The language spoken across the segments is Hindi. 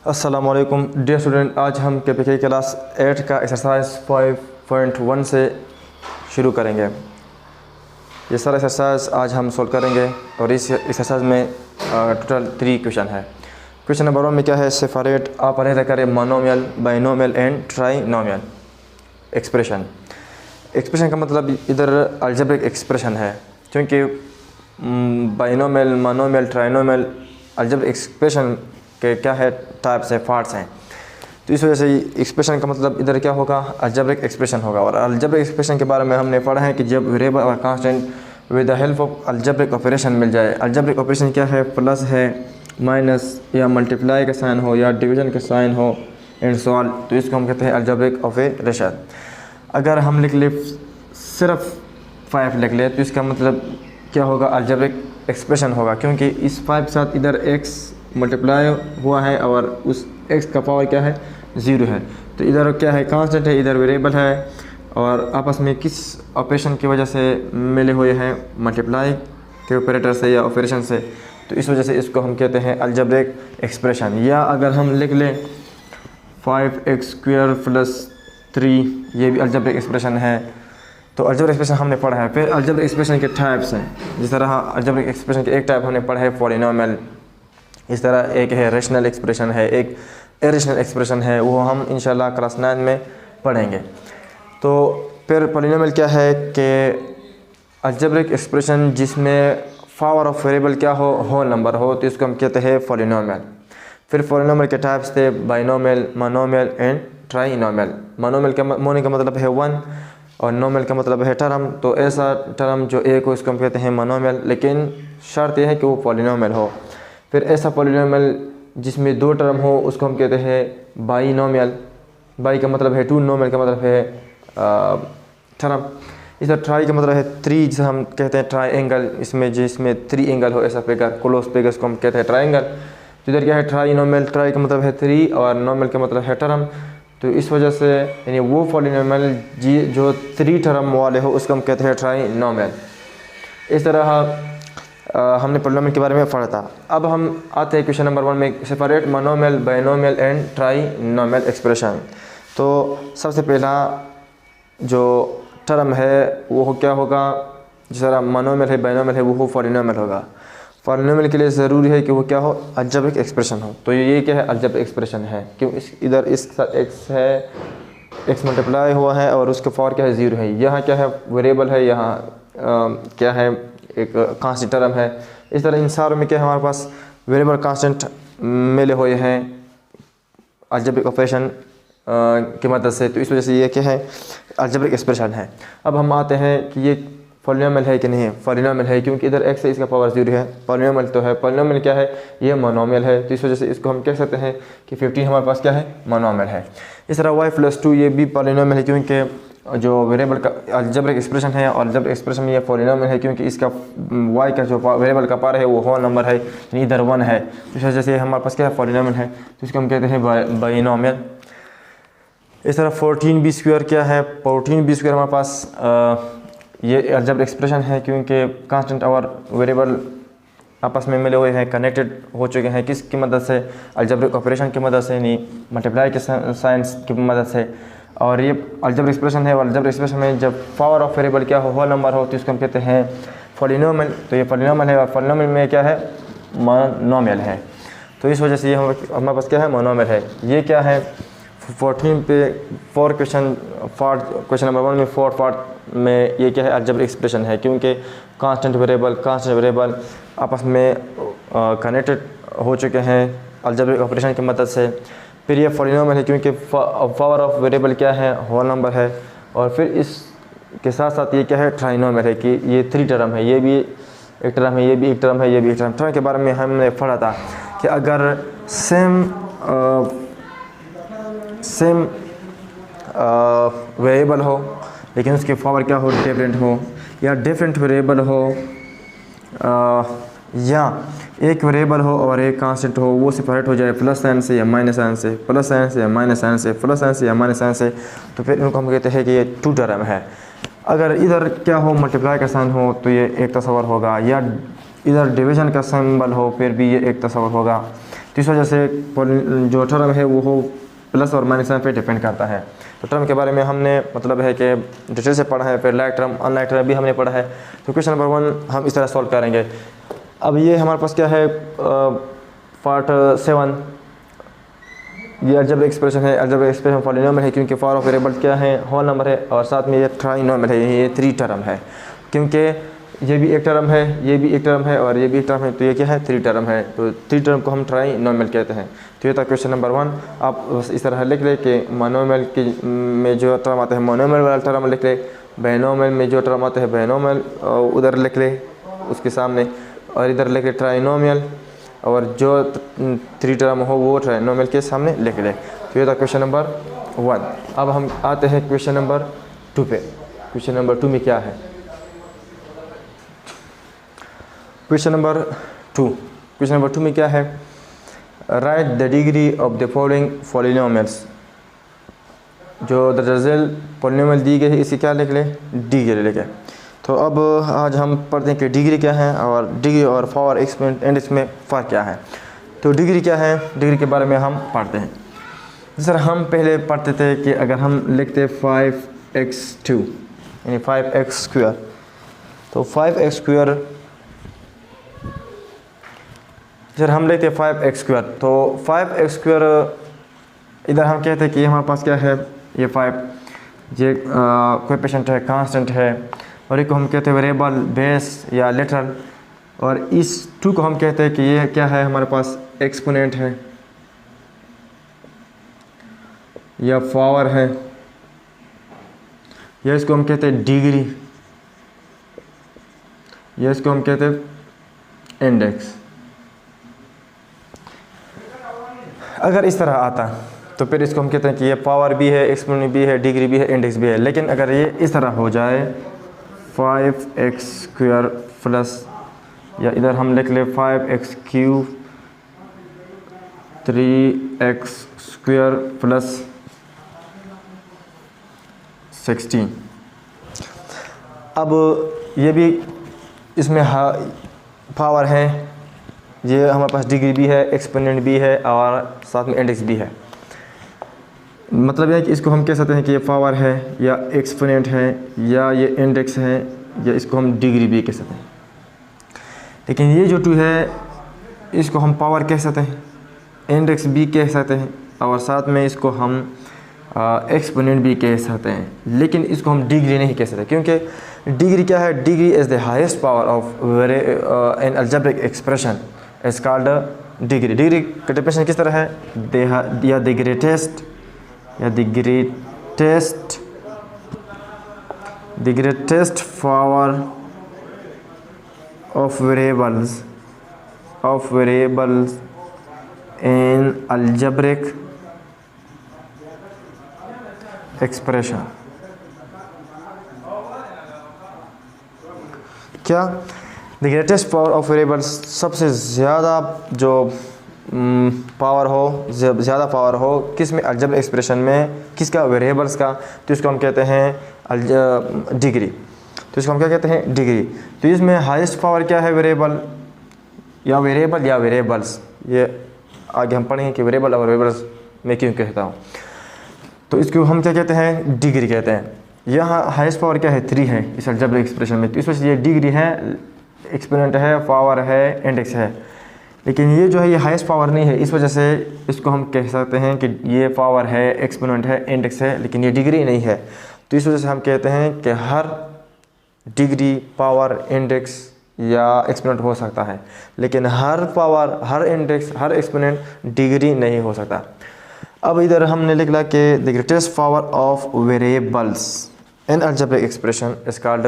अस्सलामुअलैकुम डियर स्टूडेंट, आज हम केपीके क्लास 8 का एक्सरसाइज 5.1 से शुरू करेंगे। ये सारा एक्सरसाइज आज हम सोल्व करेंगे और इस एक्सरसाइज में टोटल 3 क्वेश्चन है। क्वेश्चन नंबर 1 में क्या है, सेपरेट आप पहले करें monomial, binomial and trinomial expression. Expression का मतलब इधर अलजेब्रिक एक्सप्रेशन है, क्योंकि binomial, monomial, trinomial algebraic expression के क्या है टाइप्स है, पार्ट्स हैं। तो इस वजह से एक्सप्रेशन का मतलब इधर क्या होगा, अलजेब्रिक एक्सप्रेशन होगा। और अलजेब्रिक एक्सप्रेशन के बारे में हमने पढ़ा है कि जब वेरिएबल और constant with the help of algebraic operation मिल जाए। अलजेब्रिक ऑपरेशन क्या है, प्लस है, माइनस या मल्टीप्लाई का साइन हो या डिवीजन का साइन हो एंड सॉल्व, तो इसको हम कहते हैं अलजेब्रिक ऑपरेशन। अगर हम लिख ले सिर्फ 5 लिख ले तो इसका मतलब क्या होगा, अलजेब्रिक एक्सप्रेशन होगा, क्योंकि इस 5 के साथ इधर x मल्टीप्लाई हुआ है और उस x का पावर क्या है, 0 है। तो इधर क्या है, कांस्टेंट है, इधर वेरिएबल है और आपस में किस ऑपरेशन की वजह से मिले हुए हैं, मल्टीप्लाई के ऑपरेटर से या ऑपरेशन से। तो इस वजह से इसको हम कहते हैं अलजेब्रिक एक्सप्रेशन। या अगर हम लिख लें 5x² + 3, ये भी अलजेब्रिक एक्सप्रेशन है। तो अलजेब्रिक एक्सप्रेशन हमने पढ़ा है। फिर अलजेब्रिक एक्सप्रेशन के टाइप्स हैं, जिस तरह अलजेब्रिक एक्सप्रेशन के एक टाइप हमने पढ़ा है पॉलिनोमियल, इस तरह एक है रेशनल एक्सप्रेशन है, एक इरेशनल एक्सप्रेशन है, वो हम इंशाल्लाह क्लास 9 में पढ़ेंगे। तो फिर पॉलिनोमियल क्या है कि अलजेब्रिक एक्सप्रेशन जिसमें पावर ऑफ वेरिएबल क्या हो, होल नंबर हो, तो इसको हम कहते हैं पॉलिनोमियल। फिर पॉलिनोमियल के टाइप्स थे binomial, monomial and trinomial. Monomial का मोनो का मतलब है 1 और नोमियल का मतलब है टर्म। तो ऐसा टर्म जो एक हो इसको हम कहते हैं मोनोमियल, लेकिन शर्त यह है कि वो पॉलिनोमियल हो। फिर ऐसा पॉलिनोमियल जिसमें 2 टर्म हो उसको हम कहते हैं बाइनोमियल। बाई का मतलब है 2, नोमियल का मतलब है टर्म। इस तरह ट्राई का मतलब है 3, जिसे हम कहते हैं ट्राइंगल, इसमें जिसमें 3 एंगल हो, ऐसा फिगर, क्लोज फिगर को हम कहते हैं ट्राइंगल। तो इधर क्या है, ट्राइनोमियल, ट्राई का मतलब है 3 और नोमियल का मतलब है टर्म। तो इस वजह से यानी वो पॉलिनोमियल जो 3 टर्म वाले हो उसको हम कहते हैं ट्राइनोमियल। इस तरह हमने पॉलिनोमियल के बारे में पढ़ा था। अब हम आते हैं क्वेश्चन नंबर 1 में, separate monomial, binomial and trinomial expression. तो सबसे पहला जो टर्म है वो क्या होगा, जिस तरह मोनोमियल है, बाइनोमियल है, वो पॉलिनोमियल होगा। पॉलिनोमियल के लिए ज़रूरी है कि वो क्या हो, अलजेब्रिक एक्सप्रेशन हो। तो ये क्या है, अलजेब्रिक एक्सप्रेशन है, क्यों इधर इसके साथ x है, x मल्टीप्लाई हुआ है और उसका पावर क्या है, 0 है। यहाँ क्या है, वेरिएबल है, यहाँ क्या है, एक कांस्टेंट टर्म है। इस तरह इन सारों में क्या है, हमारे पास वेरिएबल कांस्टेंट मिले हुए हैं अलजेब्रिक ऑपरेशन की मदद से। तो इस वजह से ये क्या है, अलजेब्रिक एक्सप्रेशन है। अब हम आते हैं कि ये पॉलिनोमियल है कि नहीं है। पॉलिनोमियल है, क्योंकि इधर x है, इसका पावर 0 है। पॉलिनोमियल तो है। पॉलिनोमियल क्या है, ये मोनोमियल है। तो इस वजह से इसको हम कह सकते हैं कि 15 हमारे पास क्या है, मोनोमियल है। इस तरह y + 2 ये भी पॉलिनोमियल है, क्योंकि जो वेरिएबल का अलजेब्रिक एक्सप्रेशन है और अलजेब्रिक एक्सप्रेशन में ये पॉलिनोमियल है, क्योंकि इसका y का जो वेरिएबल का पावर है वो होल नंबर है, यानी इधर 1 है। तो इस वजह से हमारे पास क्या है, पॉलिनोमियल है। तो इसको हम कहते हैं बाइनोमियल। इस तरह 14b² क्या है, 14b² हमारे पास ये अलजेब्रिक एक्सप्रेशन है, क्योंकि कांस्टेंट और वेरिएबल आपस में मिले हुए हैं, कनेक्टेड हो चुके हैं, किसकी मदद से, अलजेब्रिक ऑपरेशन की मदद से, यानी मल्टीप्लाई के साइंस की मदद से। और ये अलजेब्रिक एक्सप्रेशन है। और अलजेब्रिक एक्सप्रेशन में जब पावर ऑफ वेरिएबल क्या हो, होल नंबर हो, तो इसको हम कहते हैं पॉलिनोमियल। तो ये पॉलिनोमियल है और पॉलिनोमियल में क्या है, मोनोमियल है। तो इस वजह से ये हमारे पास क्या है, मोनोमियल है। ये क्या है, 14 पे 4 क्वेश्चन नंबर 1 में 4 पार्ट में ये क्या है, अलजेब्रिक एक्सप्रेशन है, क्योंकि कांस्टेंट वेरिएबल आपस में कनेक्टेड हो चुके हैं अलजेब्रिक ऑपरेशन की मदद से। फिर ये पॉलिनोमियल है, क्योंकि पावर ऑफ वेरिएबल क्या है, होल नंबर है। और फिर इसके साथ साथ ये क्या है, ट्राइनोमियल है, कि ये 3 टर्म है, ये भी एक टर्म है, ये भी एक टर्म है, ये भी एक टर्म। टर्म के बारे में हमने पढ़ा था कि अगर सेम वेरिएबल हो लेकिन उसकी पावर क्या हो, डिफरेंट हो, या डिफरेंट वेरिएबल हो, या एक वेरिएबल हो और एक कांस्टेंट हो, वो सेपरेट हो जाए प्लस साइन से या माइनस साइन से, प्लस साइन से या माइनस साइन से, प्लस साइन से या माइनस साइन से, तो फिर इनको हम कहते हैं कि ये 2 टर्म है। अगर इधर क्या हो, मल्टीप्लाई का साइन हो, तो ये एक तस्वर होगा, या इधर डिवीज़न का सिंबल हो, फिर भी ये एक तस्वर होगा, तो इस वजह से जो टर्म है वो प्लस और माइनस साइन पे डिपेंड करता है। तो टर्म के बारे में हमने मतलब है कि डिटेल से पढ़ा है, फिर लाइक टर्म अनलाइक टर्म भी हमने पढ़ा है। तो क्वेश्चन नंबर 1 हम इस तरह सॉल्व करेंगे। अब ये हमारे पास क्या है, पार्ट 7, ये अलजेब्रिक एक्सप्रेशन है। अलजेब्रिक एक्सप्रेशन पॉलिनोमियल है क्योंकि पावर ऑफ वेरिएबल क्या है, होल नंबर है, और साथ में ये ट्राइनोमियल है, ये 3 टर्म है, क्योंकि ये भी एक टर्म है, ये भी एक टर्म है और ये भी एक टर्म है, तो ये क्या है 3 टर्म है। तो 3 टर्म को हम ट्राइनोमियल कहते हैं। तो ये था क्वेश्चन नंबर 1। आप इस तरह लिख ले कि मोनोमियल की में जो टर्म आता है मोनोमियल वाला टर्म लिख ले, बायनोमियल में जो टर्म आता है बायनोमियल उधर लिख ले उसके सामने, और इधर लिख ले ट्राइनोमियल, और जो 3 टर्म हो वो ट्राइनोमियल के सामने लिख ले। तो ये था क्वेश्चन नंबर 1। अब हम आते हैं क्वेश्चन नंबर 2 पे। क्वेश्चन नंबर 2 में क्या है, क्वेश्चन नंबर 2 में क्या है, right the degree of the following polynomials. जो दर्जल पॉलिनोमियल दी गई है इसे क्या लिख ले, डिग्री लिखे। तो अब आज हम पढ़ते हैं कि डिग्री क्या है और डिग्री और पावर एक्सपोनेंट इंडेक्स में फ़र्क क्या है। तो डिग्री क्या है, डिग्री के बारे में हम पढ़ते हैं। सर हम पहले पढ़ते थे कि अगर हम लिखते 5x2 यानी 5x², तो 5x², सर हम लेते हैं 5x², तो 5x² इधर हम कहते हैं कि हमारे पास क्या है, ये 5 ये कोएफिशिएंट है, कांस्टेंट है, और एक को हम कहते हैं वेरिएबल, बेस या लिटरल, और इस 2 को हम कहते हैं कि ये क्या है, हमारे पास एक्सपोनेंट है या पावर है, या इसको हम कहते हैं डिग्री, या इसको हम कहते हैं इंडेक्स। अगर इस तरह आता तो फिर इसको हम कहते हैं कि ये पावर भी है, एक्सपोनेंट भी है, डिग्री भी है, इंडेक्स भी है। लेकिन अगर ये इस तरह हो जाए 5x² प्लस, या इधर हम लिख ले 5x³ 3x² प्लस 16। अब ये भी इसमें पावर है, ये हमारे पास डिग्री भी है, एक्सपोनेंट भी है, और साथ में इंडेक्स भी है। मतलब यह है कि इसको हम कह सकते हैं कि ये पावर है या एक्सपोनेंट है या ये इंडेक्स है, या इसको हम डिग्री भी कह सकते हैं। लेकिन ये जो 2 है इसको हम पावर कह सकते हैं, इंडेक्स भी कह सकते हैं, और साथ में इसको हम एक्सपोनेंट भी कह सकते हैं। लेकिन इसको हम डिग्री नहीं कह सकते, क्योंकि डिग्री क्या है, degree is the highest power of an algebraic expression is called degree. Degree का डेफिनेशन किस तरह है, या the greatest power of variables in algebraic expression. क्या, the greatest power of variables, सबसे ज़्यादा जो पावर हो, ज़्यादा पावर हो किस में, अलजेब्रिक एक्सप्रेशन में, किसका, वेरिएबल्स का। तो इसको हम कहते हैं डिग्री। तो इसको हम क्या कहते हैं, डिग्री। तो इसमें हाईएस्ट पावर क्या है, वेरिएबल या वेरिएबल्स। ये आगे हम पढ़ेंगे कि वेरिएबल और वेरिएबल्स मैं क्यों कहता हूँ। तो इसको हम क्या कहते हैं, डिग्री कहते हैं। यहाँ हाईएस्ट पावर क्या है, 3 है इस अलजेब्रिक एक्सप्रेशन में। तो इस वजह से ये डिग्री है, एक्सपोनेंट है, पावर है, इंडेक्स है। लेकिन ये जो है ये हाईएस्ट पावर नहीं है, इस वजह से इसको हम कह सकते हैं कि ये पावर है, एक्सपोनेंट है, इंडेक्स है, लेकिन ये डिग्री नहीं है। तो इस वजह से हम कहते हैं कि हर डिग्री, पावर, इंडेक्स या एक्सपोनेंट हो सकता है, लेकिन हर पावर, हर इंडेक्स, हर एक्सपोनेंट डिग्री नहीं हो सकता। अब इधर हमने लिखा कि the greatest power of variables in algebraic expression is called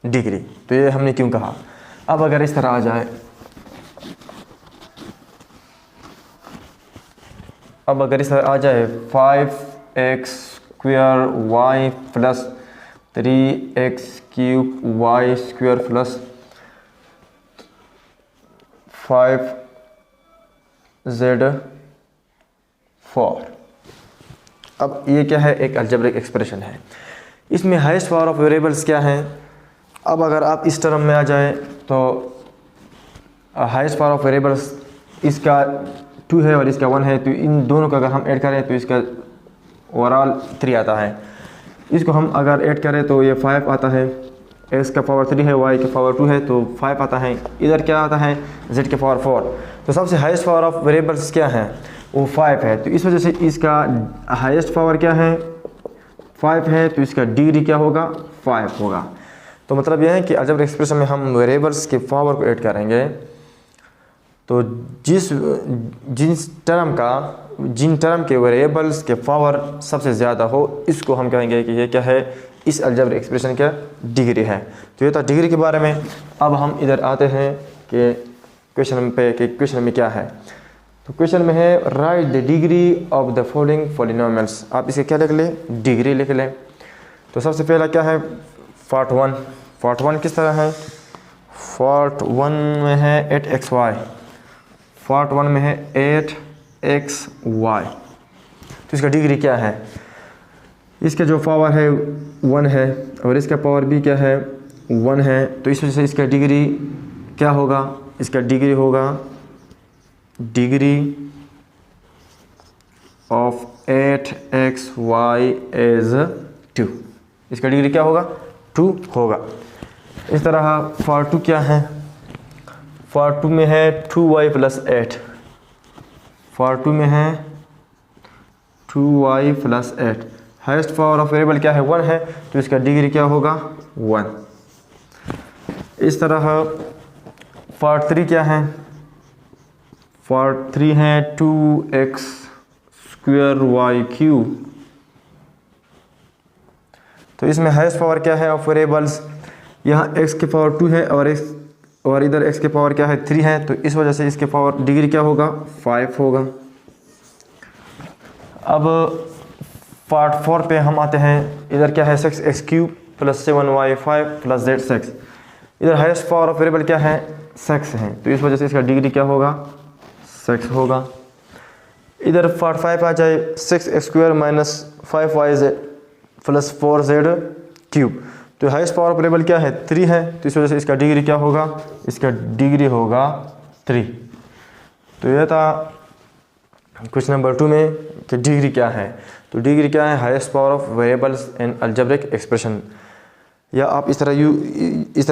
degree. तो ये हमने क्यों कहा। अब अगर इस तरह आ जाए, अब अगर इस तरह आ जाए 5x² y plus 3x³ y² plus 5z4। अब ये क्या है, एक अलजेब्रिक एक्सप्रेशन है। इसमें हाईएस्ट पावर ऑफ वेरिएबल्स क्या हैं। अब अगर आप इस टर्म में आ जाए तो हाईएस्ट पावर ऑफ वेरिएबल्स इसका 2 है और इसका 1 है, तो इन दोनों का अगर हम ऐड करें तो इसका ओवरऑल 3 आता है। इसको हम अगर ऐड करें तो ये 5 आता है, x का पावर 3 है, y का पावर 2 है तो 5 आता है। इधर क्या आता है, z के पावर 4। तो सबसे हाईएस्ट पावर ऑफ वेरिएबल्स क्या है, वो 5 है। तो इस वजह से इसका हाईएस्ट पावर क्या है, 5 है, तो इसका डिग्री क्या होगा, 5 होगा। तो मतलब यह है कि अलजेब्रिक एक्सप्रेशन में हम वेरिएबल्स के पावर को ऐड करेंगे तो जिन टर्म के वेरिएबल्स के पावर सबसे ज़्यादा हो, इसको हम कहेंगे कि ये क्या है, इस अलजेब्रिक एक्सप्रेशन का डिग्री है। तो ये था डिग्री के बारे में। अब हम इधर आते हैं कि क्वेश्चन में क्या है। तो क्वेश्चन में है right the degree of the following polynomials. आप इसे क्या लिख लें, डिग्री लिख लें। तो सबसे पहला क्या है, पार्ट वन किस तरह है, पार्ट 1 में है 8xy, पार्ट 1 में है 8xy। तो इसका डिग्री क्या है, इसका जो पावर है 1 है और इसका पावर भी क्या है 1 है। तो इस वजह से इसका डिग्री क्या होगा, इसका डिग्री होगा डिग्री ऑफ 8xy इज 2। इसका डिग्री क्या होगा, 2 होगा। इस तरह पार्ट 2 क्या है, पार्ट 2 में है 2y + 8, पार्ट 2 में है 2y + 8। Highest power of variable क्या है, 1 है, तो इसका डिग्री क्या होगा, 1। इस तरह पार्ट 3 क्या है, पार्ट 3 है 2x² y³। तो इसमें हाईएस्ट पावर क्या है ऑफ वेरिएबल्स, यहाँ x के पावर 2 है और इधर x के पावर क्या है 3 है। तो इस वजह से इसके पावर डिग्री क्या होगा, 5 होगा। अब पार्ट 4 पे हम आते हैं। इधर क्या है, 6x³ + 7y5 + z6। इधर हाईएस्ट पावर ऑफ वेरिएबल क्या है, 6 है, तो इस वजह से इसका डिग्री क्या होगा, 6 होगा। इधर पार्ट 5 आ जाए, 6x² - 5y + 4z³। तो हाईएस्ट पावर ऑफ वेरिएबल क्या है, 3 है, तो इस वजह से इसका डिग्री क्या होगा, इसका डिग्री होगा 3। तो यह था क्वेश्चन नंबर 2 में कि डिग्री क्या है। तो डिग्री क्या है, highest power of variables in algebraic expression. या आप इस तरह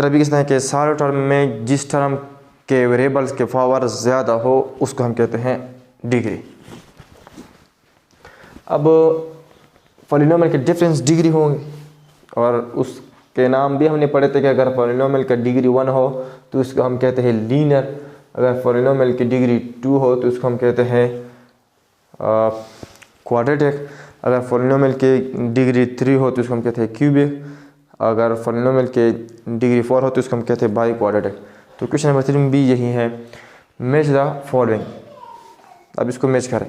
भी कह सकते हैं कि सारे टर्म में जिस टर्म के वेरिएबल्स के पावर ज़्यादा हो उसको हम कहते हैं डिग्री। अब पॉलिनोमियल के डिफरेंस डिग्री होंगे और उसके नाम भी हमने पढ़े थे कि अगर पॉलिनोमियल का डिग्री 1 हो तो उसको हम कहते हैं लीनियर, अगर पॉलिनोमियल की डिग्री 2 हो तो उसको हम कहते हैं क्वाड्रेटिक, अगर पॉलिनोमियल की डिग्री 3 हो तो उसको हम कहते हैं क्यूबिक, अगर पॉलिनोमियल के डिग्री 4 हो तो उसको हम कहते हैं बाई क्वाड्रेटिक। तो क्वेश्चन नंबर 3 में भी यही है, मैच द फॉलोइंग। अब इसको मैच करें,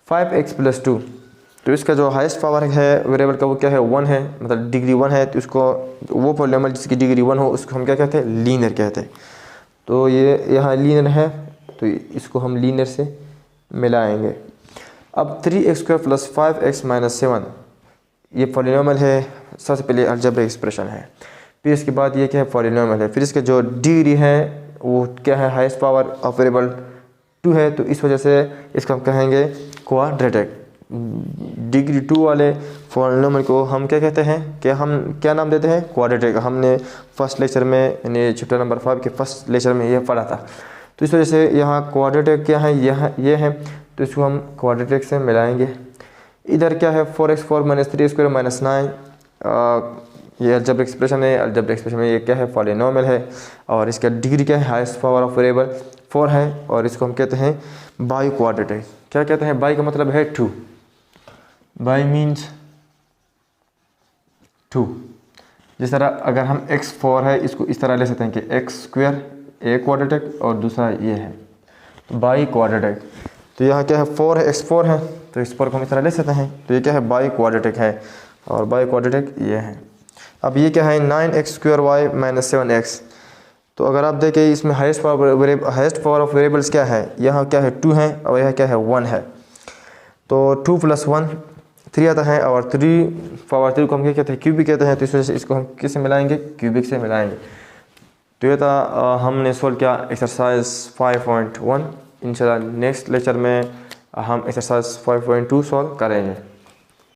5x + 2। तो इसका जो हाईएस्ट पावर है वेरिएबल का वो क्या है, 1 है, मतलब डिग्री 1 है। तो उसको वो पॉलिनोमियल जिसकी डिग्री 1 हो उसको हम क्या कहते हैं, लीनियर कहते हैं। तो ये यहाँ लीनियर है, तो इसको हम लीनियर से मिलाएंगे। अब 3x² + 5x - 7 ये पॉलिनोमियल है, सबसे पहले अलजेब्रिक एक्सप्रेशन है। फिर इसके बाद ये क्या है, पॉलिनोमियल है। फिर इसके जो डिग्री है वो क्या है, हाईएस्ट पावर ऑफ वेरिएबल 2 है, तो इस वजह से इसको हम कहेंगे क्वाड्रेटिक। डिग्री 2 वाले पॉलिनोमियल को हम क्या कहते हैं, कि हम क्या नाम देते हैं, क्वाड्रेटिक। हमने फर्स्ट लेक्चर में यानी चैप्टर नंबर 5 के फर्स्ट लेक्चर में ये पढ़ा था। तो इस वजह से यहाँ क्वाड्रेटिक क्या है, ये है, तो इसको हम क्वाड्रेटिक से मिलाएंगे। इधर क्या है, 4x4 - 3x² - 9, ये अलजेब्रिक एक्सप्रेशन है। अलजेब्रिक एक्सप्रेशन में ये क्या है, पॉलिनोमियल है और इसका डिग्री क्या है, हाईएस्ट पावर ऑफ वेरिएबल 4 है और इसको हम कहते हैं बाई क्वाड्रेटिक। क्या कहते हैं, बाई का मतलब है 2, बाई मीन्स 2। जिस तरह अगर हम x4 है इसको इस तरह ले सकते हैं कि x² ए क्वाड्रेटिक और दूसरा ये है, तो बाई क्वाड्रेटिक। तो यहाँ क्या है, 4 है, x4 है, तो x4 को हम इस तरह ले सकते हैं, तो ये क्या है, बाई क्वाड्रेटिक है और बाई क्वाड्रेटिक ये है। अब ये क्या है, 9x² y - 7x। तो अगर आप देखें इसमें हाईएस्ट पावर ऑफ वेरिएबल्स क्या है, यहाँ क्या है 2 है और यहाँ क्या है 1 है। तो 2 + 1 3 आता है और 3 पावर 3 को हम क्या कहते हैं, क्यूबिक कहते हैं। तो इस वजह से इसको हम किससे मिलाएंगे, क्यूबिक से मिलाएंगे। तो ये था हमने सोल्व किया एक्सरसाइज 5.1। इंशाल्लाह नेक्स्ट लेक्चर में हम एक्सरसाइज 5.2 सॉल्व करेंगे।